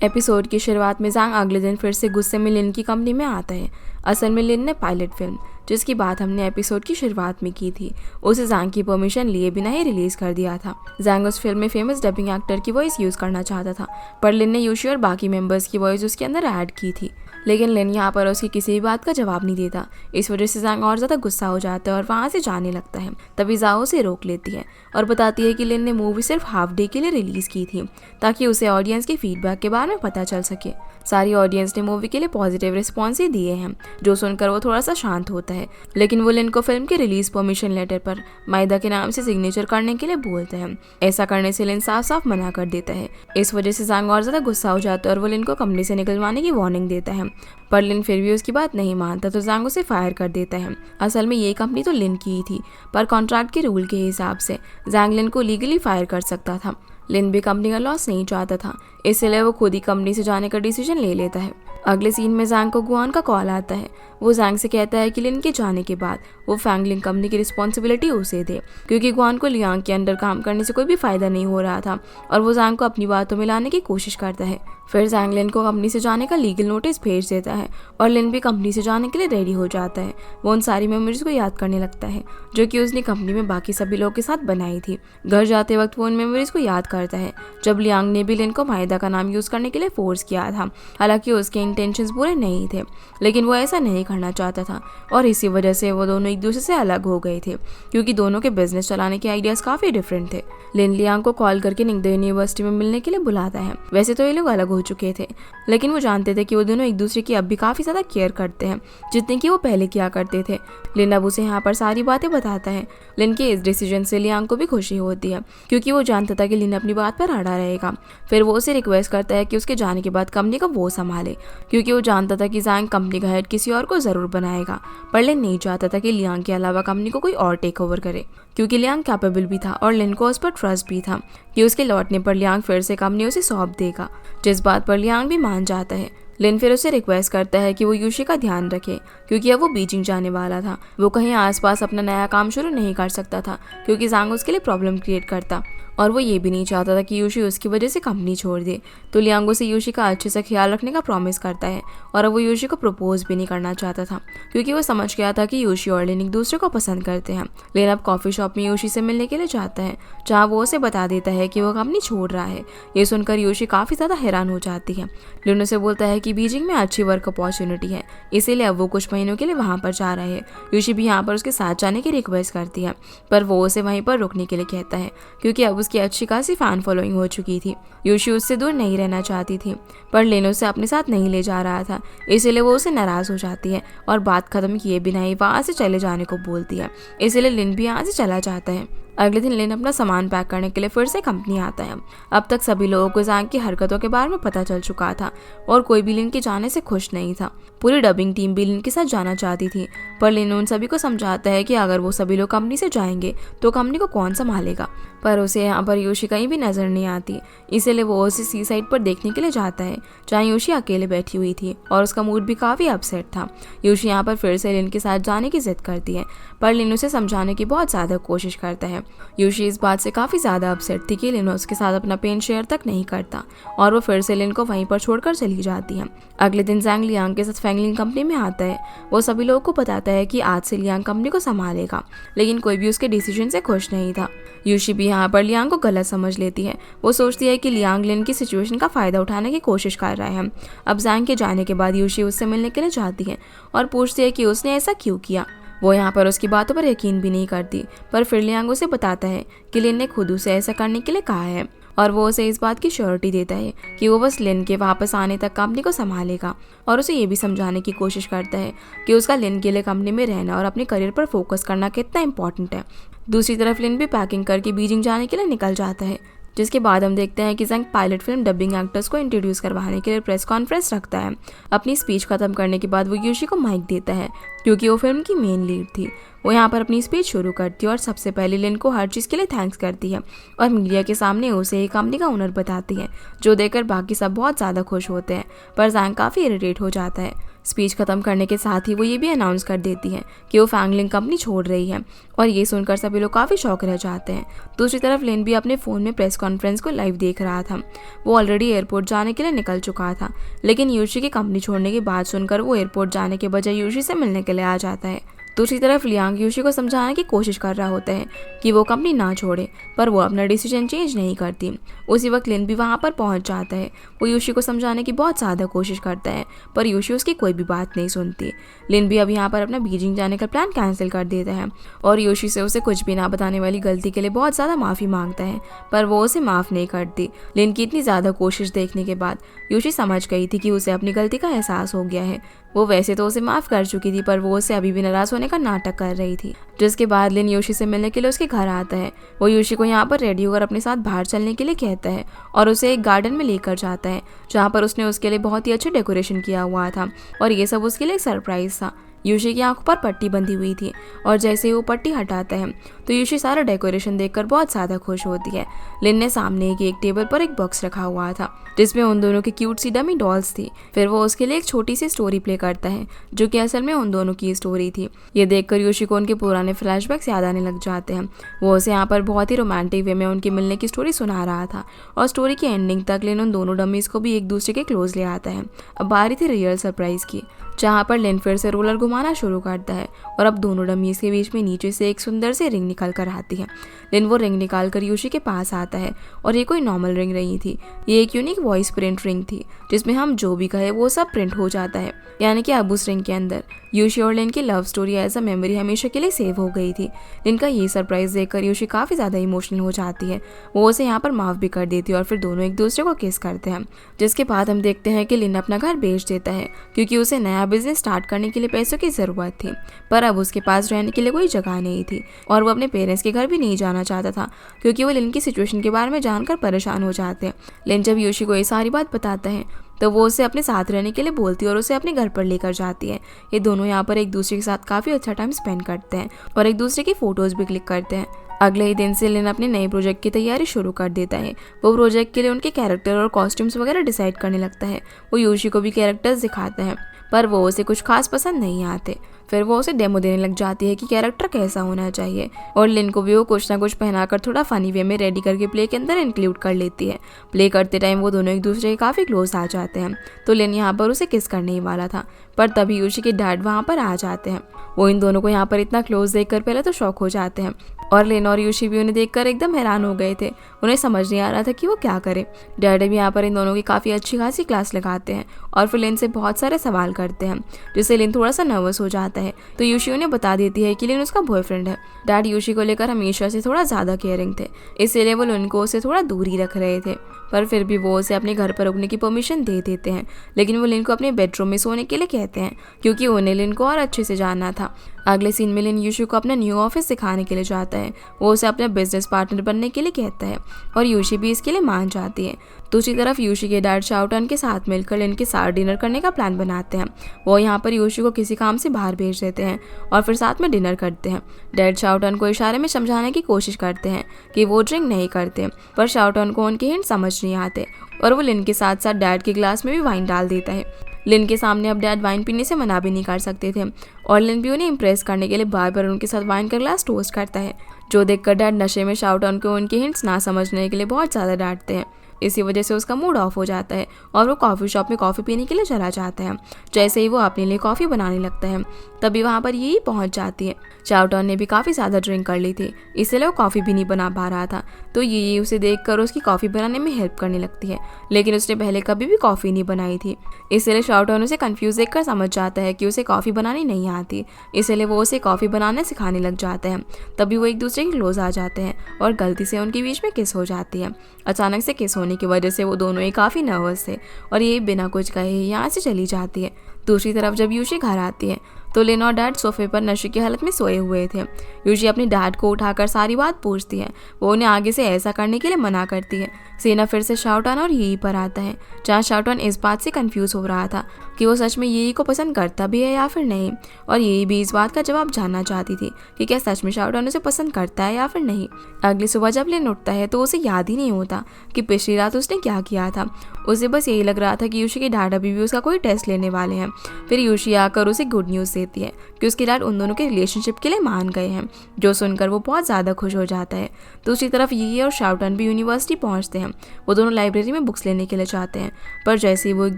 Episode की शुरुआत में ज़ांग अगले दिन फिर से गुस्से में लिन की कंपनी में आता है। असल में लिन ने पायलट फिल्म, जिसकी बात हमने एपिसोड की शुरुआत में की थी, उसे ज़ांग की परमिशन लिए बिना ही रिलीज कर दिया था। ज़ांग उस फिल्म में फेमस डबिंग एक्टर की वॉइस यूज करना चाहता था, पर लिन ने यूशी और बाकी मेंबर्स की वॉइस उसके अंदर ऐड की थी। लेकिन लिन यहाँ पर उसकी किसी भी बात का जवाब नहीं देता। इस वजह से ज़ांग और ज़्यादा गुस्सा हो जाता है और वहाँ से जाने लगता है। तभी ज़ाओ उसे रोक लेती है और बताती है कि लिन ने मूवी सिर्फ हाफ डे के लिए रिलीज़ की थी, ताकि उसे ऑडियंस के फीडबैक के बारे में पता चल सके। सारी ऑडियंस ने मूवी के लिए पॉजिटिव रिस्पॉन्स ही दिए हैं, जो सुनकर वो थोड़ा सा शांत होता है। लेकिन वो लिन को फिल्म के रिलीज परमिशन लेटर पर माइदा के नाम से सिग्नेचर करने के लिए बोलते हैं। ऐसा करने से लिन साफ साफ मना कर देता है। इस वजह से ज़ांग और ज़्यादा गुस्सा हो जाता है और वो लिन को कंपनी से निकलवाने की वार्निंग देता है, पर लिन फिर भी उसकी बात नहीं मानता, तो ज़ांग उसे फायर कर देता है। असल में ये कंपनी तो लिन की ही थी, पर कॉन्ट्रैक्ट के रूल के हिसाब से ज़ांग लिन को लीगली फायर कर सकता था। लिन भी कंपनी का लॉस नहीं चाहता था, इसलिए वो खुद ही कंपनी से जाने का डिसीजन ले लेता है। अगले सीन में ज़ांग को गुआन का कॉल आता है। वो ज़ांग से कहता है कि लिन के जाने के बाद वो फैंगलिंग कंपनी की रिस्पॉन्सिबिलिटी उसे दे, क्योंकि गुआन को लियांग के अंडर काम करने से कोई भी फायदा नहीं हो रहा था, और वो ज़ांग को अपनी बातों में लाने की कोशिश करता है। फिर ज़ांग लिन को कंपनी से जाने का लीगल नोटिस भेज देता है और लिन भी कंपनी से जाने के लिए रेडी हो जाता है। वो उन सारी मेमोरीज को याद करने लगता है जो कि उसने कंपनी में बाकी सभी लोगों के साथ बनाई थी। घर जाते वक्त वो उन मेमोरीज को याद करता है जब लियांग ने भी लिन को माइदा का नाम यूज़ करने के लिए फोर्स किया था। हालांकि उसके इंटेंशंस बुरे नहीं थे, लेकिन वो ऐसा नहीं करना चाहता था, और इसी वजह से वो दोनों एक दूसरे से अलग हो गए थे, क्योंकि दोनों के बिजनेस चलाने के आइडियाज़ काफ़ी डिफरेंट थे। लिन लियांग को कॉल करके निंगदे यूनिवर्सिटी में मिलने के लिए बुलाता है। वैसे तो ये लोग अलग हो चुके थे, लेकिन वो जानते थे कि वो दोनों एक दूसरे की अब भी काफ़ी ज़्यादा केयर करते हैं, जितने कि वो पहले किया करते थे। लिन अब उसे यहाँ पर सारी बातें बताता है। लिन के इस डिसीजन से लियांग को भी खुशी होती है, क्योंकि वो जानता था कि लिन अपनी बात पर अड़ा रहेगा। फिर वो उसे रिक्वेस्ट करता है कि उसके जाने के बाद कंपनी को वो संभाले, क्योंकि वो जानता था कि ज़ांग कंपनी का हेड किसी और को ज़रूर बनाएगा। पर लिन नहीं चाहता था कि लियांग के अलावा कंपनी को कोई और टेक ओवर करे, क्योंकि लियांग कैपेबल भी था और लिन को उस पर ट्रस्ट भी था कि उसके लौटने पर लियांग फिर से कंपनी उसे सौंप देगा, जिस बात पर लियांग भी मान जाता है। लिन फिर उसे रिक्वेस्ट करता है कि वो यूशी का ध्यान रखे, क्योंकि अब वो बीजिंग जाने वाला था। वो कहीं आसपास अपना नया काम शुरू नहीं कर सकता था, क्योंकि ज़ांग उसके लिए प्रॉब्लम क्रिएट करता, और वो ये भी नहीं चाहता था कि यूशी उसकी वजह से कंपनी छोड़ दे। तो लियांग उसे यूशी का अच्छे से ख्याल रखने का प्रॉमिस करता है, और अब वो यूशी को प्रपोज भी नहीं करना चाहता था, क्योंकि वो समझ गया था कि यूशी और लिन एक दूसरे को पसंद करते हैं। लिन अब कॉफ़ी शॉप में यूशी से मिलने के लिए जाता है, जहाँ वो उसे बता देता है कि वो कंपनी छोड़ रहा है। ये सुनकर यूशी काफ़ी ज़्यादा हैरान हो जाती है। लिन उसे बोलता है कि बीजिंग में अच्छी वर्क अपॉर्चुनिटी है, इसीलिए अब वो कुछ महीनों के लिए वहाँ पर जा रहे हैं। यूशी भी यहाँ पर उसके साथ जाने की रिक्वेस्ट करती है, पर वो उसे वहीं पर रुकने के लिए कहता है, क्योंकि अब उसकी अच्छी खासी फैन फॉलोइंग हो चुकी थी। यूशी उससे दूर नहीं रहना चाहती थी, पर लिन उसे अपने साथ नहीं ले जा रहा था, इसीलिए वो उसे नाराज़ हो जाती है और बात खत्म किए बिना ही वहाँ से चले जाने को बोलती है। इसीलिए लिन भी यहाँ से चला जाता है। अगले दिन लिन अपना सामान पैक करने के लिए फिर से कंपनी आता है। अब तक सभी लोगों को ज़ांग की हरकतों के बारे में पता चल चुका था, और कोई भी लिन के जाने से खुश नहीं था। पूरी डबिंग टीम भी लिन के साथ जाना चाहती थी, पर लिन उन सभी को समझाता है कि अगर वो सभी लोग कंपनी से जाएंगे तो कंपनी को कौन संभालेगा। पर उसे यहाँ पर यूशी कहीं भी नजर नहीं आती, इसीलिए वो उसे सी साइड पर देखने के लिए जाता है, जहाँ यूशी अकेले बैठी हुई थी और उसका मूड भी काफ़ी अपसेट था। यूशी यहाँ पर फिर से लिन के साथ जाने की जिद करती है, पर लिन उसे समझाने की बहुत ज़्यादा कोशिश करता है। यूशी इस बात से काफ़ी ज़्यादा अपसेट थी कि लिन उसके साथ अपना पेन शेयर तक नहीं करता, और वो फिर से लिन को वहीं पर छोड़कर चली जाती है। अगले दिन ज़ांग लियांग के साथ फैंगलिंग कंपनी में आता है। वो सभी लोगों को बताता है कि आज से लियांग कंपनी को संभालेगा, लेकिन कोई भी उसके डिसीजन से खुश नहीं था। यूशी भी यहाँ पर लियांग को गलत समझ लेती है। वो सोचती है कि लियांग लिन की सिचुएशन का फ़ायदा उठाने की कोशिश कर रहा है। अब ज़ांग के जाने के बाद यूशी उससे मिलने के लिए जाती है और पूछती है कि उसने ऐसा क्यों किया। वो यहाँ पर उसकी बातों पर यकीन भी नहीं करती, पर फिर लियांग उसे बताता है कि लिन ने खुद उसे ऐसा करने के लिए कहा है, और वो उसे इस बात की श्योरिटी देता है कि वो बस लिन के वापस आने तक कंपनी को संभालेगा, और उसे ये भी समझाने की कोशिश करता है कि उसका लिन के लिए कंपनी में रहना और अपने करियर पर फोकस करना कितना इंपॉर्टेंट है। दूसरी तरफ लिन भी पैकिंग करके बीजिंग जाने के लिए निकल जाता है, जिसके बाद हम देखते हैं कि ज़ांग पायलट फिल्म डबिंग एक्टर्स को इंट्रोड्यूस करवाने के लिए प्रेस कॉन्फ्रेंस रखता है। अपनी स्पीच खत्म करने के बाद वो यूशी को माइक देता है, क्योंकि वो फिल्म की मेन लीड थी। वो यहाँ पर अपनी स्पीच शुरू करती है और सबसे पहले लिन को हर चीज़ के लिए थैंक्स करती है, और मीडिया के सामने उसे एक कंपनी का ओनर बताती है, जो देखकर बाकी सब बहुत ज़्यादा खुश होते हैं। पर ज़ांग काफ़ी इरिटेट हो जाता है, स्पीच खत्म करने के साथ ही वो ये भी अनाउंस कर देती है कि वो फैंगलिंग कंपनी छोड़ रही है और ये सुनकर सभी लोग काफ़ी शौक रह जाते हैं। दूसरी तरफ लिन भी अपने फ़ोन में प्रेस कॉन्फ्रेंस को लाइव देख रहा था। वो ऑलरेडी एयरपोर्ट जाने के लिए निकल चुका था, लेकिन यूशी की कंपनी छोड़ने की बात सुनकर वो एयरपोर्ट जाने के बजाय यूशी से मिलने के लिए आ जाता है। दूसरी तरफ लियांग यूशी को समझाने की कोशिश कर रहा होता है कि वो कंपनी ना छोड़े, पर वो अपना डिसीजन चेंज नहीं करती। उसी वक्त लिन भी वहाँ पर पहुँच जाता है। वो यूशी को समझाने की बहुत ज़्यादा कोशिश करता है, पर यूशी उसकी कोई भी बात नहीं सुनती। लिन भी अब यहाँ पर अपना बीजिंग जाने का प्लान कैंसिल कर देता है और यूशी से उसे कुछ भी ना बताने वाली गलती के लिए बहुत ज़्यादा माफ़ी मांगता है, पर वो उसे माफ़ नहीं करती। लिन की इतनी ज़्यादा कोशिश देखने के बाद यूशी समझ गई थी कि उसे अपनी गलती का एहसास हो गया है। वो वैसे तो उसे माफ़ कर चुकी थी, पर वो उसे अभी भी नाराज़ होने का नाटक कर रही थी। जिसके बाद लिन यूशी से मिलने के लिए उसके घर आता है। वो यूशी को यहाँ पर रेडी होकर अपने साथ बाहर चलने के लिए कहता है और उसे एक गार्डन में लेकर जाता है, जहाँ पर उसने उसके लिए बहुत ही अच्छा डेकोरेशन किया हुआ था और ये सब उसके लिए एक सरप्राइज था। यूशी की आंखों पर पट्टी बंधी हुई थी और जैसे ही वो पट्टी हटाता है तो यूशी सारा डेकोरेशन देखकर बहुत ज़्यादा खुश होती है। लिन ने सामने की एक टेबल पर एक बॉक्स रखा हुआ था जिसमें उन दोनों की क्यूट सी डमी डॉल्स थी। फिर वो उसके लिए एक छोटी सी स्टोरी प्ले करता है जो कि असल में उन दोनों की स्टोरी थी। ये देखकर यूशी को उनके पुराने फ्लैशबैक्स याद आने लग जाते हैं। वो उसे यहाँ पर बहुत ही रोमांटिक वे में उनके मिलने की स्टोरी सुना रहा था और स्टोरी की एंडिंग तक लिन उन दोनों डमीज को भी एक दूसरे के क्लोज ले आता है। अब बारी थी रियल सरप्राइज की, जहाँ पर लिन फिर से रोलर घुमाना शुरू करता है और अब दोनों डमीज के बीच में नीचे से एक सुंदर सी रिंग निकल कर आती है। लिन वो रिंग निकाल कर यूशी के पास आता है और ये कोई नॉर्मल रिंग नहीं थी, ये एक यूनिक वॉइस प्रिंट रिंग थी जिसमें हम जो भी कहे वो सब प्रिंट हो जाता है। यानी कि अब उस रिंग के अंदर यूशी और लिन की love story as a memory हमेशा के लिए सेव हो गई थी। लिन का ये सरप्राइज देखकर यूशी काफ़ी ज़्यादा इमोशनल हो जाती है। वो उसे यहाँ पर माफ़ भी कर देती है और फिर दोनों एक दूसरे को किस करते हैं। जिसके बाद हम देखते हैं कि लिन अपना घर बेच देता है क्योंकि उसे नया बिजनेस स्टार्ट करने के लिए पैसों की ज़रूरत थी, पर अब उसके पास रहने के लिए कोई जगह नहीं थी और वो अपने पेरेंट्स के घर भी नहीं जाना चाहता था क्योंकि वो लिन की सिचुएशन के बारे में जानकर परेशान हो जाते हैं। लिन जब यूशी को ये सारी बात बताता है तो वो उसे अपने साथ रहने के लिए बोलती है और उसे अपने घर पर लेकर जाती है। ये दोनों यहाँ पर एक दूसरे के साथ काफ़ी अच्छा टाइम स्पेंड करते हैं और एक दूसरे की फ़ोटोज़ भी क्लिक करते हैं। अगले ही दिन से लिन अपने नए प्रोजेक्ट की तैयारी शुरू कर देता है। वो प्रोजेक्ट के लिए उनके कैरेक्टर और कॉस्ट्यूम्स वगैरह डिसाइड करने लगता है। वो यूशी को भी कैरेक्टर्स दिखाता है, पर वो उसे कुछ खास पसंद नहीं आते। फिर वो उसे डेमो देने लग जाती है कि कैरेक्टर कैसा होना चाहिए और लिन को भी वो कुछ ना कुछ पहनाकर थोड़ा फनी वे में रेडी करके प्ले के अंदर इंक्लूड कर लेती है। प्ले करते टाइम वो दोनों एक दूसरे के काफ़ी क्लोज आ जाते हैं, तो लिन यहाँ पर उसे किस करने ही वाला था, पर तभी यूशी के डैड वहाँ पर आ जाते हैं। वो इन दोनों को यहाँ पर इतना क्लोज देखकर पहले तो शॉक हो जाते हैं और लिन और यूशी भी उन्हें देखकर एकदम हैरान हो गए थे। उन्हें समझ नहीं आ रहा था कि वो क्या करे। डैड भी यहाँ पर इन दोनों की काफ़ी अच्छी खासी क्लास लगाते हैं और फिर लिन से बहुत सारे सवाल करते हैं, जिससे लिन थोड़ा सा नर्वस हो जाता है। तो यूशी उन्हें बता देती है कि लिन उसका बॉयफ्रेंड है। डैड यूशी को लेकर हमेशा से थोड़ा ज़्यादा केयरिंग थे, इसीलिए वो लिन को उससे थोड़ा दूर ही रख रहे थे, पर फिर भी वो उसे अपने घर पर रुकने की परमिशन दे देते हैं। लेकिन वो लिन को अपने बेडरूम में सोने के लिए कहते हैं क्योंकि उन्हें लिन को और अच्छे से जानना था। अगले सीन में लिन यूशी को अपना न्यू ऑफिस दिखाने के लिए जाता है। वो उसे अपने बिजनेस पार्टनर बनने के लिए कहता है और यूशी भी इसके लिए मान जाती है। दूसरी तरफ यूशी के डैड शाओटन के साथ मिलकर लिन के साथ डिनर करने का प्लान बनाते हैं। वो यहाँ पर यूशी को किसी काम से बाहर भेज देते हैं और फिर साथ में डिनर करते हैं। डैड शाओटन को इशारे में समझाने की कोशिश करते हैं कि वो ड्रिंक नहीं करते, पर शाओटन को उनके हिंट समझ नहीं आते और वो लिन के साथ साथ डैड के ग्लास में भी वाइन डाल देता है। लिन के सामने अब डैड वाइन पीने से मना भी नहीं कर सकते थे और लिन भी उन्हें इम्प्रेस करने के लिए बार बार उनके साथ वाइन का ग्लास टोस्ट करता है, जो देखकर डैड नशे में शाओटन को उनके हिंट्स ना समझने के लिए बहुत ज़्यादा डांटते हैं। इसी वजह से उसका मूड ऑफ हो जाता है और वो कॉफ़ी शॉप में कॉफ़ी पीने के लिए चला जाता है। जैसे ही वो अपने लिए कॉफ़ी बनाने लगता है तभी वहाँ पर यही पहुँच जाती है। शाओटन ने भी काफ़ी ज़्यादा ड्रिंक कर ली थी, इसलिए वो कॉफ़ी भी नहीं बना पा रहा था, तो ये उसे देखकर उसकी कॉफ़ी बनाने में हेल्प करने लगती है, लेकिन उसने पहले कभी भी कॉफ़ी नहीं बनाई थी। इसलिए शाओटन उसे कंफ्यूज देखकर समझ जाता है कि उसे कॉफ़ी बनानी नहीं आती, इसलिए वो उसे कॉफ़ी बनाने सिखाने लग जाता है। तभी वो एक दूसरे के क्लोज आ जाते हैं और गलती से उनके बीच में किस हो जाती है। अचानक से किस होने की वजह से वो दोनों ही काफ़ी नर्वस थे और ये बिना कुछ कहे यहाँ से चली जाती है। दूसरी तरफ जब यूशी घर आती है तो लिन और डैड सोफे पर नशे की हालत में सोए हुए थे। यूशी अपने डैड को उठाकर सारी बात पूछती है। वो उन्हें आगे से ऐसा करने के लिए मना करती है। सीना फिर से शाओटन और यही पर आता है, जहाँ शाओटन इस बात से कंफ्यूज हो रहा था कि वो सच में यही को पसंद करता भी है या फिर नहीं, और यही भी इस बात का जवाब जानना चाहती थी कि क्या सच में शाओटन उसे पसंद करता है या फिर नहीं। अगली सुबह जब लिन उठता है तो उसे याद ही नहीं होता कि पिछली रात उसने क्या किया था। उसे बस यही लग रहा था कि यूशी के डैड अभी भी उसका कोई टेस्ट लेने वाले हैं फिर यूशी आकर उसे गुड न्यूज़ देती है कि उसके डैड उन दोनों के रिलेशनशिप के लिए मान गए हैं, जो सुनकर वो बहुत ज़्यादा खुश हो जाता है। दूसरी तरफ ये और शाओटन भी यूनिवर्सिटी पहुँचते हैं। वो दोनों लाइब्रेरी में बुक्स लेने के लिए जाते हैं, पर जैसे ही वो एक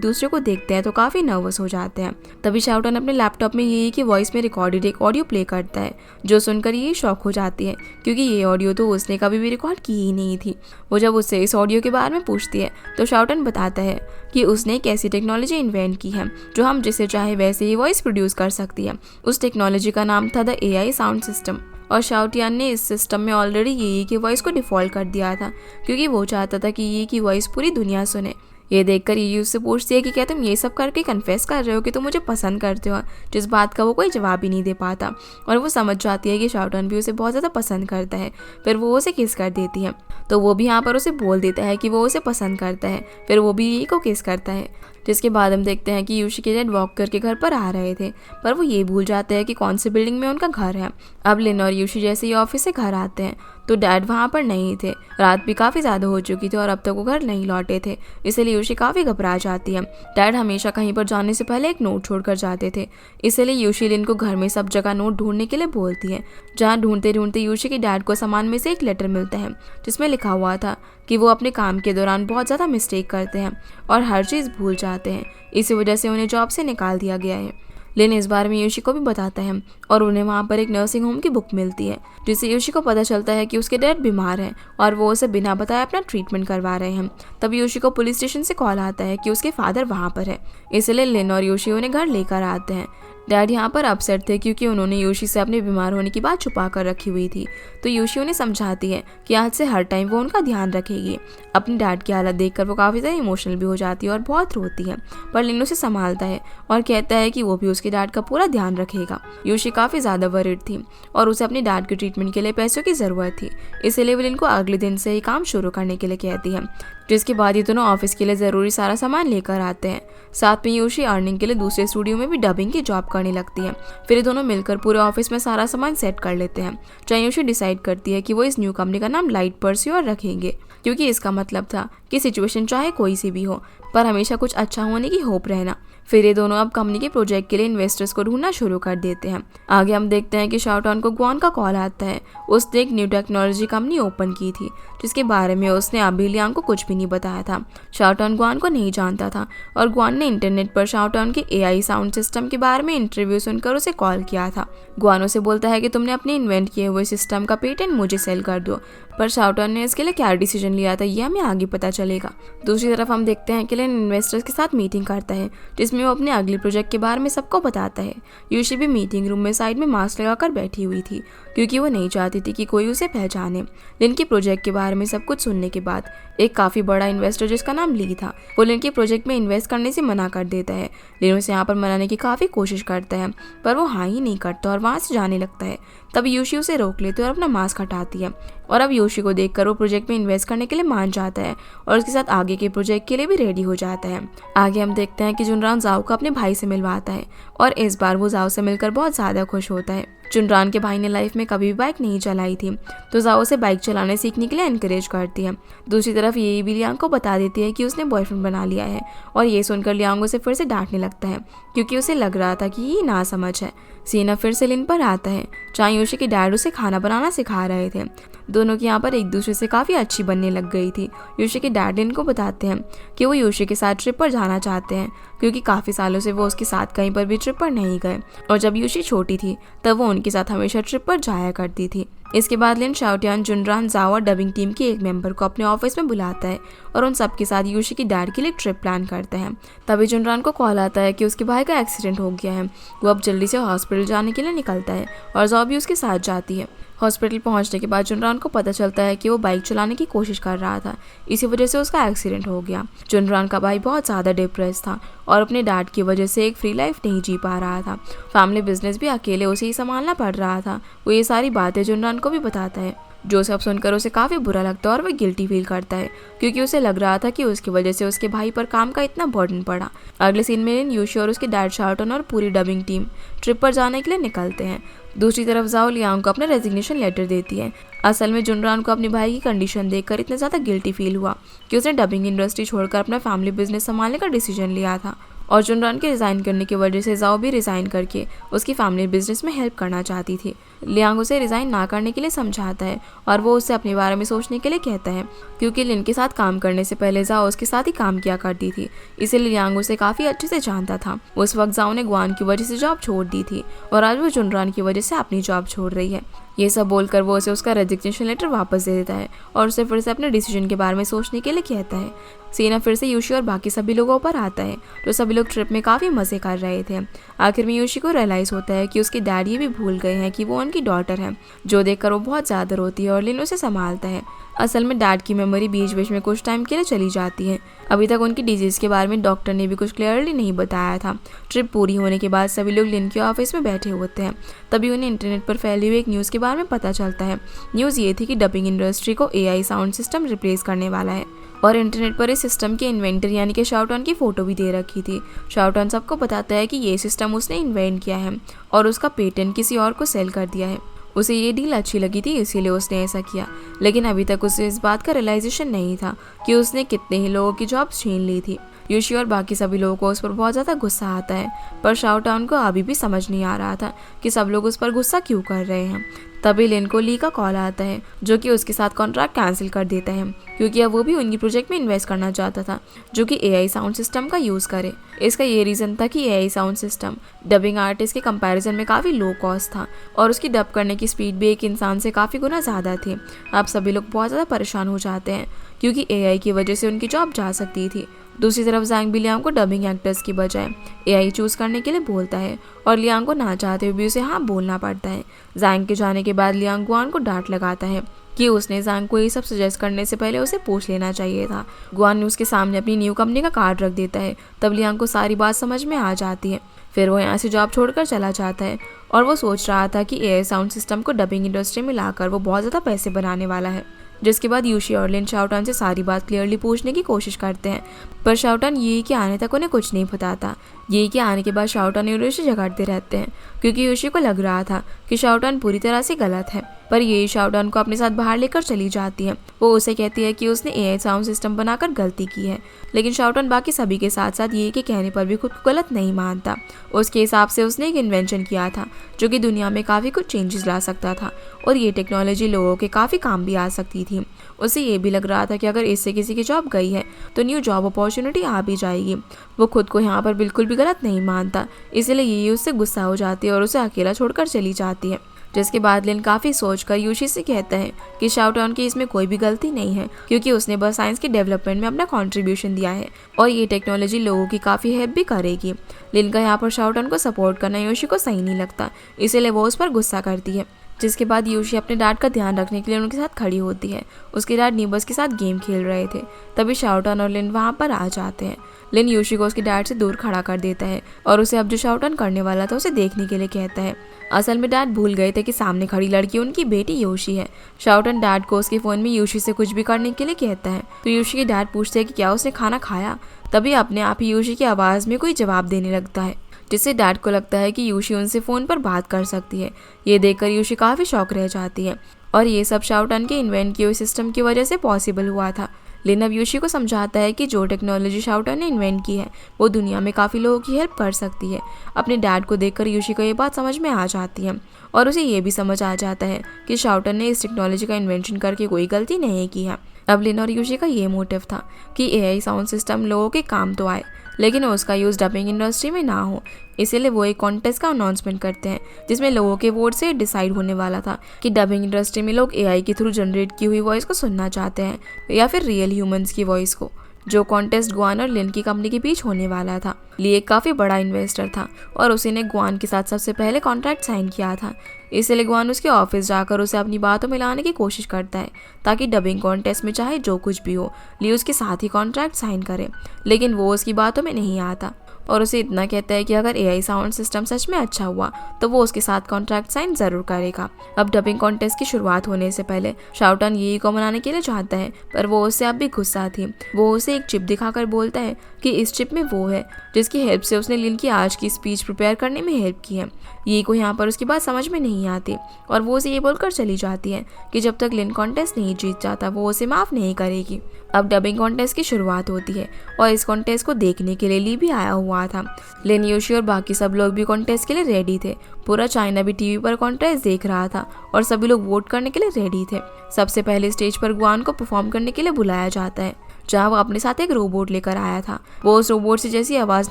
दूसरे को देखते हैं तो काफ़ी नर्वस हो जाते हैं। तभी शाओटन अपने लैपटॉप में ये की वॉइस में रिकॉर्डेड एक ऑडियो प्ले करता है, जो सुनकर ये शॉक हो जाती है क्योंकि ये ऑडियो तो उसने कभी भी रिकॉर्ड की ही नहीं थी। वो जब उससे इस ऑडियो के बारे में पूछती है तो शाओटन बताता है कि उसने एक ऐसी टेक्नोलॉजी इन्वेंट की है जो हम जिसे चाहे वैसे ही वॉइस प्रोड्यूस कर सकती है। उस टेक्नोलॉजी का नाम था द AI साउंड सिस्टम, और शाओटियान ने इस सिस्टम में ऑलरेडी ये की वॉइस को डिफ़ॉल्ट कर दिया था क्योंकि वो चाहता था कि ये की वॉइस पूरी दुनिया सुने। ये देखकर ये उससे पूछती है कि क्या तुम ये सब करके कन्फेस कर रहे हो कि तुम मुझे पसंद करते हो, जिस बात का वो कोई जवाब ही नहीं दे पाता। और वो समझ जाती है कि शाओटन भी उसे बहुत ज़्यादा पसंद करता है। फिर वो उसे किस कर देती है, तो वो भी यहाँ पर उसे बोल देता है कि वो उसे पसंद करता है। फिर वो भी ये को किस करता है, जिसके बाद हम देखते हैं कि यूशी के डैड वॉक करके घर पर आ रहे थे, पर वो ये भूल जाते हैं कि कौन सी बिल्डिंग में उनका घर है। अब लिन और यूशी जैसे ही ऑफिस से घर आते हैं तो डैड वहाँ पर नहीं थे। रात भी काफ़ी ज़्यादा हो चुकी थी और अब तक वो घर नहीं लौटे थे, इसलिए यूशी काफ़ी घबरा जाती है। डैड हमेशा कहीं पर जाने से पहले एक नोट छोड़कर जाते थे, इसलिए यूशी लिन को घर में सब जगह नोट ढूंढने के लिए बोलती है। जहाँ ढूंढते ढूंढते यूशी के डैड को सामान में से एक लेटर मिलता है जिसमें लिखा हुआ था कि वो अपने काम के दौरान बहुत ज़्यादा मिस्टेक करते हैं और हर चीज़ भूल जाते हैं, इसी वजह से उन्हें जॉब से निकाल दिया गया है। लिन इस बारे में यूशी को भी बताता है और उन्हें वहाँ पर एक नर्सिंग होम की बुक मिलती है, जिससे यूशी को पता चलता है कि उसके डैड बीमार हैं और वो उसे बिना बताए अपना ट्रीटमेंट करवा रहे हैं। तब यूशी को पुलिस स्टेशन से कॉल आता है कि उसके फादर वहाँ पर है, इसलिए लिन और यूशी उन्हें घर लेकर आते हैं। डैड यहाँ पर अपसेट थे क्योंकि उन्होंने यूशी से अपने बीमार होने की बात छुपा कर रखी हुई थी, तो यूशी उन्हें समझाती है कि आज से हर टाइम वो उनका ध्यान रखेगी। अपने डैड की हालत देखकर वो काफ़ी ज़्यादा इमोशनल भी हो जाती है और बहुत रोती है, पर लिन उसे संभालता है और कहता है कि वो भी उसके डैड का पूरा ध्यान रखेगा। यूशी काफ़ी ज़्यादा वरिड थी और उसे अपने डैड के ट्रीटमेंट के लिए पैसों की ज़रूरत थी, इसलिए वो लिन को अगले दिन से ही काम शुरू करने के लिए कहती है, जिसके बाद ये दोनों ऑफिस के लिए ज़रूरी सारा सामान लेकर आते हैं। साथ में यूशी अर्निंग के लिए दूसरे स्टूडियो में भी डबिंग की जॉब करने लगती है। फिर ये दोनों मिलकर पूरे ऑफिस में सारा सामान सेट कर लेते हैं। जहाँ यूशी डिसाइड करती है कि वो इस न्यू कंपनी का नाम लाइट परस्यूअर रखेंगे, क्योंकि इसका मतलब था कि सिचुएशन चाहे कोई सी भी हो, पर हमेशा कुछ अच्छा होने की होप रहना। फिर ये दोनों अब कंपनी के प्रोजेक्ट के लिए इन्वेस्टर्स को ढूंढना शुरू कर देते हैं। आगे हम देखते हैं कि शाओटन को ग्वान का कॉल आता है। उसने एक न्यू टेक्नोलॉजी कंपनी ओपन की थी, जिसके बारे में उसने अभी लियांग को कुछ भी नहीं बताया था। शाओटन ग्वान को नहीं जानता था और ग्वान ने इंटरनेट पर शाओटन के AI साउंड सिस्टम के बारे में इंटरव्यू सुनकर उसे कॉल किया था। ग्वान उसे बोलता है कि तुमने अपने इन्वेंट किए हुए सिस्टम का पेटेंट मुझे सेल कर दो, पर शाओटन ने इसके लिए क्या डिसीजन लिया था ये हमें आगे पता चलेगा। दूसरी तरफ हम देखते हैं कि लिन इन्वेस्टर्स के साथ मीटिंग करता है, जिसमें वो अपने अगले प्रोजेक्ट के बारे में सबको बताता है। यूशी भी मीटिंग रूम में साइड में मास्क लगाकर बैठी हुई थी, क्योंकि वो नहीं चाहती थी कि कोई उसे पहचाने। लिन के प्रोजेक्ट के बारे में सब कुछ सुनने के बाद एक काफ़ी बड़ा इन्वेस्टर जिसका नाम ली था, वो लिन के प्रोजेक्ट में इन्वेस्ट करने से मना कर देता है। लिन उसे यहाँ पर मनाने की काफ़ी कोशिश करता है, पर वो हाँ ही नहीं करता और वहाँ से जाने लगता है। तब यूशी उसे रोक लेती है और अपना मास्क हटाती है, और अब यूशी को देखकर वो प्रोजेक्ट में इन्वेस्ट करने के लिए मान जाता है और उसके साथ आगे के प्रोजेक्ट के लिए भी रेडी हो जाता है। आगे हम देखते हैं कि जुनरान जाओ को अपने भाई से मिलवाता है और इस बार वो जाओ से मिलकर बहुत ज़्यादा खुश होता है। जुनरान के भाई ने लाइफ में कभी भी बाइक नहीं चलाई थी, तो जाओ से बाइक चलाने सीखने के लिए एनकरेज करती है। दूसरी तरफ ये भी लियांग को बता देती है कि उसने बॉयफ्रेंड बना लिया है, और ये सुनकर लियांग उसे फिर से डांटने लगता है क्योंकि उसे लग रहा था कि ये नासमझ है। सीना फिर से लिन पर आता है, जहाँ यूशी के डैड उसे खाना बनाना सिखा रहे थे। दोनों की यहाँ पर एक दूसरे से काफ़ी अच्छी बनने लग गई थी। यूशी के डैड लिन को बताते हैं कि वो यूशी के साथ ट्रिप पर जाना चाहते हैं, क्योंकि काफ़ी सालों से वो उसके साथ कहीं पर भी ट्रिप पर नहीं गए, और जब यूशी छोटी थी तब वो उनके साथ हमेशा ट्रिप पर जाया करती थी। इसके बाद लिन शाओटियान, जुनरान, जाओ और डबिंग टीम के एक मेंबर को अपने ऑफिस में बुलाता है और उन सबके साथ यूशी की डैड के लिए ट्रिप प्लान करते हैं। तभी जुनरान को कॉल आता है कि उसके भाई का एक्सीडेंट हो गया है। वो अब जल्दी से हॉस्पिटल जाने के लिए निकलता है और जाओ भी उसके साथ जाती है। हॉस्पिटल पहुंचने के बाद जुनरान को पता चलता है कि वो बाइक चलाने की कोशिश कर रहा था, इसी वजह से उसका एक्सीडेंट हो गया। जुनरान का भाई बहुत ज़्यादा डिप्रेस था और अपने डैड की वजह से एक फ्री लाइफ नहीं जी पा रहा था। फैमिली बिजनेस भी अकेले उसे ही संभालना पड़ रहा था। वो ये सारी बातें जुनरान को भी बताता है, जो सब सुनकर उसे काफ़ी बुरा लगता है और वह गिल्टी फील करता है, क्योंकि उसे लग रहा था कि उसकी वजह से उसके भाई पर काम का इतना बर्डन पड़ा। अगले सीन में लिन, यूशी और उसके डैड शाओटन और पूरी डबिंग टीम ट्रिप पर जाने के लिए निकलते हैं। दूसरी तरफ जाओ लियांग को अपना रेजिग्नेशन लेटर देती है। असल में जुनरान को अपने भाई की कंडीशन देखकर इतना ज़्यादा गिल्टी फील हुआ कि उसने डबिंग इंडस्ट्री छोड़कर अपना फैमिली बिजनेस संभालने का डिसीजन लिया था। और जुनरान के रिज़ाइन करने की वजह से जाओ भी रिज़ाइन करके उसकी फैमिली बिजनेस में हेल्प करना चाहती थी। लियांग उसे रिज़ाइन ना करने के लिए समझाता है और वो उससे अपने बारे में सोचने के लिए कहता है, क्योंकि लिन के साथ काम करने से पहले जाओ उसके साथ ही काम किया करती थी, इसीलिए लियांग उसे काफ़ी अच्छे से जानता था। उस वक्त जाओ ने गुआन की वजह से जॉब छोड़ दी थी और आज वो जुनरान की वजह से अपनी जॉब छोड़ रही है। ये सब बोलकर वो उसे उसका रेजिग्नेशन लेटर वापस दे देता है और उसे फिर से अपने डिसीजन के बारे में सोचने के लिए कहता है। सीना फिर से यूशी और बाकी सभी लोगों पर आता है, तो सभी लोग ट्रिप में काफ़ी मज़े कर रहे थे। आखिर में यूशी को रियलाइज़ होता है कि उसके डैड ये भी भूल गए हैं कि वो उनकी डॉटर है, जो देखकर वो बहुत ज़्यादा रोती है और लिन उसे संभालता है। असल में डैड की मेमोरी बीच बीच में कुछ टाइम के लिए चली जाती है। अभी तक उनकी डिजीज़ के बारे में डॉक्टर ने भी कुछ क्लियरली नहीं बताया था। ट्रिप पूरी होने के बाद सभी लोग लिन के ऑफिस में बैठे होते हैं, तभी उन्हें इंटरनेट पर फैली हुई एक न्यूज़ के बारे में पता चलता है। न्यूज़ ये थी कि डबिंग इंडस्ट्री को AI साउंड सिस्टम रिप्लेस करने वाला है और इंटरनेट पर इस सिस्टम के इन्वेंटर यानी कि शाओटन की फ़ोटो भी दे रखी थी। शाओटन सबको बताता है कि ये सिस्टम उसने इन्वेंट किया है और उसका पेटेंट किसी और को सेल कर दिया है। उसे ये डील अच्छी लगी थी, इसीलिए उसने ऐसा किया, लेकिन अभी तक उसे इस बात का रियलाइजेशन नहीं था कि उसने कितने ही लोगों की जॉब छीन ली थी। यूशी और बाकी सभी लोगों को उस पर बहुत ज़्यादा गुस्सा आता है, पर शाओटाउन को अभी भी समझ नहीं आ रहा था कि सब लोग उस पर गुस्सा क्यों कर रहे हैं। तभी लिन को ली का कॉल आता है, जो कि उसके साथ कॉन्ट्रैक्ट कैंसिल कर देता है, क्योंकि अब वो भी उनकी प्रोजेक्ट में इन्वेस्ट करना चाहता था जो कि AI साउंड सिस्टम का यूज़ करे। इसका ये रीज़न था कि AI sound system dubbing artist के कंपैरिजन में काफ़ी लो कॉस्ट था और उसकी डब करने की स्पीड भी एक इंसान से काफ़ी गुना ज़्यादा थी। अब सभी लोग बहुत ज़्यादा परेशान हो जाते हैं क्योंकि AI की वजह से उनकी जॉब जा सकती थी। दूसरी तरफ जैंग भी लियांग को डबिंग एक्टर्स की बजाय AI चूज़ करने के लिए बोलता है और लियांग को ना चाहते हुए भी उसे हाँ बोलना पड़ता है। जैंग के जाने के बाद लियांग गुआन को डांट लगाता है कि उसने जैंग को ये सब सजेस्ट करने से पहले उसे पूछ लेना चाहिए था। गुआन ने उसके सामने अपनी न्यू कंपनी का कार्ड रख देता है। तब लियांग को सारी बात समझ में आ जाती है। फिर वो यहाँ से जॉब छोड़कर चला जाता है और वो सोच रहा था कि AI साउंड सिस्टम को डबिंग इंडस्ट्री में लाकर वो बहुत ज़्यादा पैसे बनाने वाला है। जिसके बाद यूशी और लिन शाओटान से सारी बात क्लियरली पूछने की कोशिश करते हैं, पर शाओटान ये के आने तक उन्हें कुछ नहीं बताता। ये के आने के बाद शाओटान और यूशी झगड़ते रहते हैं क्योंकि यूशी को लग रहा था कि शाओटान पूरी तरह से गलत है, पर ये शाओटान को अपने साथ बाहर लेकर चली जाती है। वो उसे कहती है कि उसने AI साउंड सिस्टम बनाकर गलती की है, लेकिन शाओटान बाकी सभी के साथ साथ ये के कहने पर भी खुद को गलत नहीं मानता। उसके हिसाब से उसने एक इन्वेंशन किया था जो कि दुनिया में काफ़ी कुछ चेंजेस ला सकता था और ये टेक्नोलॉजी लोगों के काफ़ी काम भी आ सकती थी। उसे ये भी लग रहा था कि अगर इससे किसी की जॉब गई है तो न्यू जॉब अपॉर्चुनिटी आ भी जाएगी। वो खुद को यहाँ पर बिल्कुल भी गलत नहीं मानता, इसलिए ये उससे गुस्सा हो जाती है और उसे अकेला छोड़कर चली जाती है। जिसके बाद लिन काफ़ी सोचकर यूशी से कहता है कि शाओटान की इसमें कोई भी गलती नहीं है, क्योंकि उसने बस साइंस के डेवलपमेंट में अपना कंट्रीब्यूशन दिया है और ये टेक्नोलॉजी लोगों की काफ़ी हेल्प भी करेगी। लिन का यहाँ पर शाओटान को सपोर्ट करना यूशी को सही नहीं लगता, इसीलिए वो उस पर गुस्सा करती है। जिसके बाद यूशी अपने डैड का ध्यान रखने के लिए उनके साथ खड़ी होती है। उसके डैड नीबस के साथ गेम खेल रहे थे, तभी शाओटान और लिन वहाँ पर आ जाते हैं। लिन यूशी को उसके डैड से दूर खड़ा कर देता है और उसे अब जो शाओटान करने वाला था उसे देखने के लिए कहता है। असल में डैड भूल गए थे कि सामने खड़ी लड़की उनकी बेटी यूशी है। शाओटान डैड को उसके फ़ोन में यूशी से कुछ भी करने के लिए कहता है, तो यूशी के डैड पूछते हैं कि क्या उसने खाना खाया। तभी अपने आप ही यूशी की आवाज़ में कोई जवाब देने लगता है, जिससे डैड को लगता है कि यूशी उनसे फ़ोन पर बात कर सकती है। ये देखकर यूशी काफ़ी शॉक रह जाती है और ये सब शाओटान के इन्वेंट किए हुए सिस्टम की वजह से पॉसिबल हुआ था। लिन अब यूशी को समझाता है कि जो टेक्नोलॉजी शाओटान ने इन्वेंट की है वो दुनिया में काफ़ी लोगों की हेल्प कर सकती है। अपने डैड को देखकर यूशी को ये बात समझ में आ जाती है और उसे ये भी समझ आ जाता है कि शाओटान ने इस टेक्नोलॉजी का इन्वेंशन करके कोई गलती नहीं की है। अब लिन और यूशी का ये मोटिव था कि AI साउंड सिस्टम लोगों के काम तो आए, लेकिन उसका यूज़ डबिंग इंडस्ट्री में ना हो। इसीलिए वो एक कॉन्टेस्ट का अनाउंसमेंट करते हैं जिसमें लोगों के वोट से डिसाइड होने वाला था कि डबिंग इंडस्ट्री में लोग AI के थ्रू जनरेट की हुई वॉइस को सुनना चाहते हैं या फिर रियल ह्यूमंस की वॉइस को। जो कॉन्टेस्ट गुआन और लिन की कंपनी के बीच होने वाला था। ली एक काफ़ी बड़ा इन्वेस्टर था और उसी ने गुआन के साथ सबसे पहले कॉन्ट्रैक्ट साइन किया था। इसलिए गुआन उसके ऑफिस जाकर उसे अपनी बातों में लाने की कोशिश करता है ताकि डबिंग कॉन्टेस्ट में चाहे जो कुछ भी हो ली उसके साथ ही कॉन्ट्रैक्ट साइन करे, लेकिन वो उसकी बातों में नहीं आता और उसे इतना कहता है कि अगर AI साउंड सिस्टम सच में अच्छा हुआ तो वो उसके साथ कॉन्ट्रैक्ट साइन ज़रूर करेगा। अब डबिंग कॉन्टेस्ट की शुरुआत होने से पहले शाओटान यी को मनाने के लिए चाहता है, पर वो उससे अब भी गुस्सा थी। वो उसे एक चिप दिखाकर बोलता है कि इस ट्रिप में वो है जिसकी हेल्प से उसने लिन की आज की स्पीच प्रिपेयर करने में हेल्प की है। ये को यहाँ पर उसकी बात समझ में नहीं आती और वो उसे ये बोलकर चली जाती है कि जब तक लिन कॉन्टेस्ट नहीं जीत जाता वो उसे माफ़ नहीं करेगी। अब डबिंग कॉन्टेस्ट की शुरुआत होती है और इस कॉन्टेस्ट को देखने के लिए ली भी आया हुआ था। लिन, योशी और बाकी सब लोग भी कॉन्टेस्ट के लिए रेडी थे। पूरा चाइना भी टीवी पर कॉन्टेस्ट देख रहा था और सभी लोग वोट करने के लिए रेडी थे। सबसे पहले स्टेज पर गुआन को परफॉर्म करने के लिए बुलाया जाता है, जहाँ वो अपने साथ एक रोबोट लेकर आया था। वो उस रोबोट से जैसी आवाज़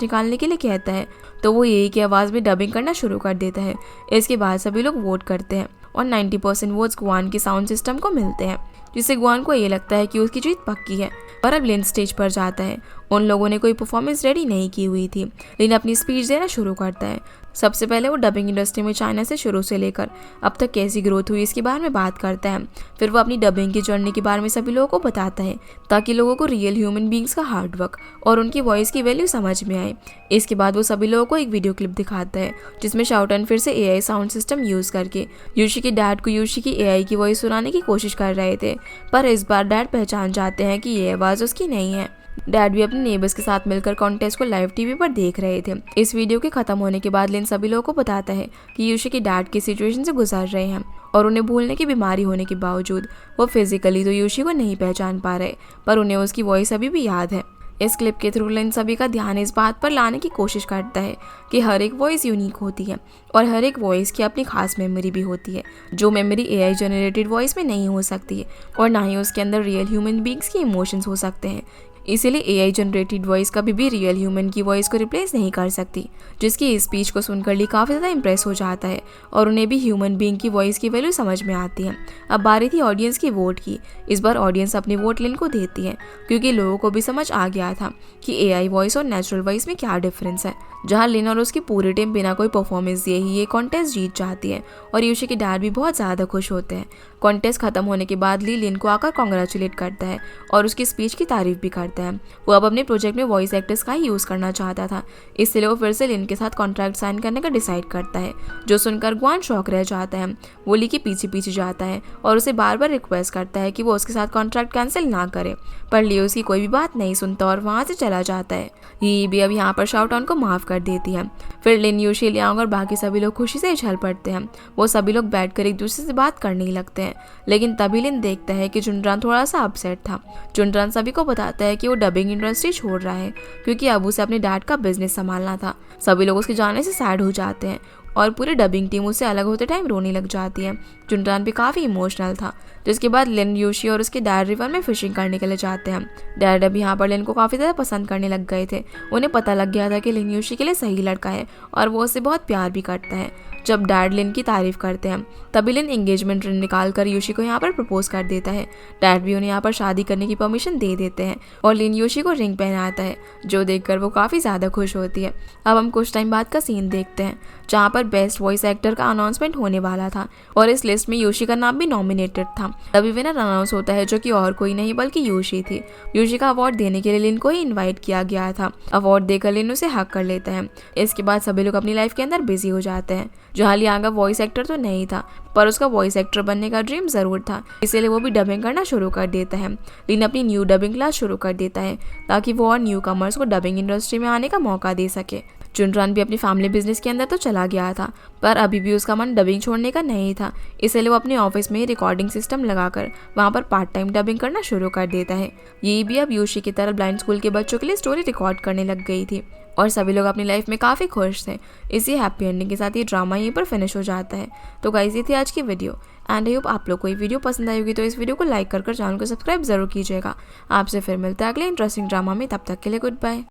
निकालने के लिए कहता है तो वो यही की आवाज़ में डबिंग करना शुरू कर देता है। इसके बाद सभी लोग वोट करते हैं और 90% वोट्स गुआन के साउंड सिस्टम को मिलते हैं, जिससे गुआन को ये लगता है कि उसकी जीत पक्की है। पर अब लिन स्टेज पर जाता है। उन लोगों ने कोई परफॉर्मेंस रेडी नहीं की हुई थी। लिन अपनी स्पीच देना शुरू करता है। सबसे पहले वो डबिंग इंडस्ट्री में चाइना से शुरू से लेकर अब तक कैसी ग्रोथ हुई इसके बारे में बात करता है। फिर वो अपनी डबिंग की जर्नी के बारे में सभी लोगों को बताता है ताकि लोगों को रियल ह्यूमन बींग्स का हार्डवर्क और उनकी वॉइस की वैल्यू समझ में आए। इसके बाद वो सभी लोगों को एक वीडियो क्लिप दिखाता है जिसमें शाओटन फिर से AI साउंड सिस्टम यूज़ करके योशी के डैड को योशी की AI की वॉइस सुनाने की कोशिश कर रहे थे, पर इस बार डैड पहचान जाते हैं कि ये आवाज़ उसकी नहीं है। डैड भी अपने नेबर्स के साथ मिलकर कॉन्टेस्ट को लाइव टीवी पर देख रहे थे। इस वीडियो के खत्म होने के बाद लिन सभी लोगों को बताता है कि योशी के डैड की सिचुएशन से गुजर रहे हैं और उन्हें भूलने की बीमारी होने के बावजूद वो फिजिकली तो योशी को नहीं पहचान पा रहे, पर उन्हें उसकी वॉइस अभी भी याद है। इस क्लिप के थ्रू लिन सभी का ध्यान इस बात पर लाने की कोशिश करता है कि हर एक वॉइस यूनिक होती है और हर एक वॉइस की अपनी खास मेमोरी भी होती है, जो मेमोरी AI जनरेटेड वॉइस में नहीं हो सकती है और ना ही उसके अंदर रियल ह्यूमन बींग्स के इमोशंस हो सकते हैं। इसीलिए AI जनरेटेड वॉइस कभी भी रियल ह्यूमन की वॉइस को रिप्लेस नहीं कर सकती। जिसकी स्पीच को सुनकर ली काफ़ी ज़्यादा इंप्रेस हो जाता है और उन्हें भी ह्यूमन बीइंग की वॉइस की वैल्यू समझ में आती है। अब बारी थी ऑडियंस की वोट की। इस बार ऑडियंस अपनी वोट लिन को देती है क्योंकि लोगों को भी समझ आ गया था कि AI वॉइस और नेचुरल वॉइस में क्या डिफरेंस है। जहाँ लिन और उसकी पूरी टीम बिना कोई परफॉर्मेंस दिए ही ये कॉन्टेस्ट जीत जाती है और योशी के डैड भी बहुत ज़्यादा खुश होते हैं। कॉन्टेस्ट खत्म होने के बाद ली लिन को आकर कॉन्ग्रेचुलेट करता है और उसकी स्पीच की तारीफ भी करता है। वो अब अपने प्रोजेक्ट में वॉइस एक्टर्स का ही यूज़ करना चाहता था, इसलिए वो फिर से लिन के साथ कॉन्ट्रैक्ट साइन करने का डिसाइड करता है, जो सुनकर गुआन शॉक रह जाता है। वो ली के पीछे पीछे जाता है और उसे बार बार रिक्वेस्ट करता है कि वो उसके साथ कॉन्ट्रैक्ट कैंसिल ना करे, पर ली उसकी कोई भी बात नहीं सुनता और वहाँ से चला जाता है। ये भी अब यहाँ पर शाओटन को माफ़ कर देती है। फिर लिन, योशी, लियांग और बाकी सभी लोग खुशी से उछल पड़ते हैं। वो सभी लोग बैठकर एक दूसरे से बात करने लगते हैं, लेकिन तभी लिन देखता है कि जुनरान थोड़ा सा अपसेट था। जुनरान सभी को बताता है कि वो डबिंग इंडस्ट्री छोड़ रहा है क्योंकि अब उसे अपने डैड का बिजनेस संभालना था। सभी लोग उसके जाने से सैड हो जाते हैं और पूरी डबिंग टीम उससे अलग होते टाइम रोने लग जाती है। जुनरान भी काफ़ी इमोशनल था। जिसके बाद लिन, योशी और उसके डैड रिवर में फिशिंग करने के लिए जाते हैं। डैड अब यहाँ पर लिन को काफ़ी ज़्यादा पसंद करने लग गए थे। उन्हें पता लग गया था कि लिन योशी के लिए सही लड़का है और वो उससे बहुत प्यार भी करता है। जब डैड लिन की तारीफ करते हैं तभी लिन एंगेजमेंट रिंग निकाल कर योशी को यहाँ पर प्रपोज कर देता है। डैड भी उन्हें यहाँ पर शादी करने की परमिशन दे देते हैं और लिन योशी को रिंग पहनाता है, जो देखकर वो काफ़ी ज़्यादा खुश होती है। अब हम कुछ टाइम बाद का सीन देखते हैं जहाँ पर बेस्ट वॉइस एक्टर का अनाउंसमेंट होने वाला था और इस लिस्ट में योशी का नाम भी नॉमिनेटेड था। तभी विनर अनाउंस होता है, जो कि और कोई नहीं बल्कि योशी थी। योशी का अवार्ड देने के लिए लिन को ही इन्वाइट किया गया था। अवार्ड देकर लिन उसे हक कर लेता है। इसके बाद सभी लोग अपनी लाइफ के अंदर बिजी हो जाते हैं। जहाँ लियांग वॉइस एक्टर तो नहीं था, पर उसका वॉइस एक्टर बनने का ड्रीम जरूर था, इसलिए वो भी डबिंग करना शुरू कर देता है। लिन अपनी न्यू डबिंग क्लास शुरू कर देता है ताकि वो और न्यू कमर्स को डबिंग इंडस्ट्री में आने का मौका दे सके। जुनरान भी अपनी फैमिली बिजनेस के अंदर तो चला गया था, पर अभी भी उसका मन डबिंग छोड़ने का नहीं था, इसलिए वो अपने ऑफिस में रिकॉर्डिंग सिस्टम लगाकर वहाँ पर पार्ट टाइम डबिंग करना शुरू कर देता है। ये भी अब योशी की तरह ब्लाइंड स्कूल के बच्चों के लिए स्टोरी रिकॉर्ड करने लग गई थी और सभी लोग अपनी लाइफ में काफ़ी खुश थे। इसी हैप्पी एंडिंग के साथ ये ड्रामा यहीं पर फिनिश हो जाता है। तो गाइस, ये थी आज की वीडियो एंड आई होप आप लोग को ये वीडियो पसंद आई होगी। तो इस वीडियो को लाइक कर चैनल को सब्सक्राइब जरूर कीजिएगा। आपसे फिर मिलता है अगले इंटरेस्टिंग ड्रामा में। तब तक के लिए गुड बाय।